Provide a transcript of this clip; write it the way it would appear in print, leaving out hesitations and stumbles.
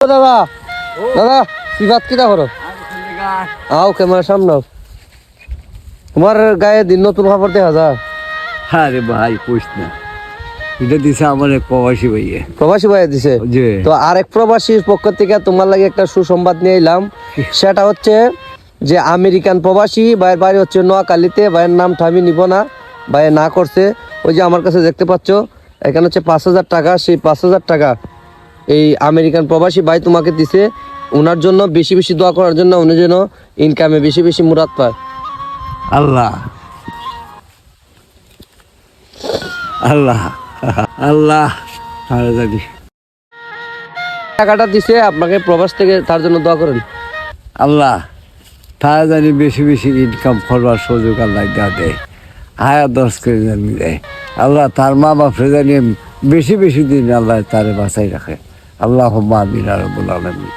দাদা দাদা সিফাত কিটা করো আও ক্যামেরার সামনে তোমার গায়ে দিন নতুন খবর দেখা যায়। আরে ভাই পুষ না, এটা দিছে আমার এক প্রবাসী ভাইয়ে। প্রবাসী ভাই দিছে জি। তো আরেক প্রবাসীর পক্ষ থেকে তোমার লাগে একটা সুসংবাদ নিয়ে এলাম। সেটা হচ্ছে যে আমেরিকান প্রবাসী ভাইয়ের বাড়ি হচ্ছে নোয়াখালীতে। ভাইয়ের নামটা আমি নিব না, ভাইয়ের না করছে। ওই যে আমার কাছে দেখতে পাচ্ছ এখানে হচ্ছে 5,000 টাকা। সেই 5,000 টাকা এই আমেরিকান প্রবাসী ভাই তোমাকে দিছে। ওনার জন্য বেশি বেশি দোয়া করার জন্য, উনি যেন ইনকামে বেশি বেশি মুরাদ পায়। আল্লাহ আল্লাহ আল্লাহ আরে জানি টাকাটা দিছে আপনাকে প্রবাস থেকে, তার জন্য দোয়া করেন। আল্লাহ তারা জানি বেশি বেশি ইনকাম করবার সুযোগ আল্লাহ যা দেয়, হায়া 10 করে জানি দেয়। আল্লাহ তার মা বাপরে জানি বেশি বেশি দিন আল্লাহ তারে বাঁচাই রাখে। আল্লাহ আমিন আর রব্বুল আলামিন।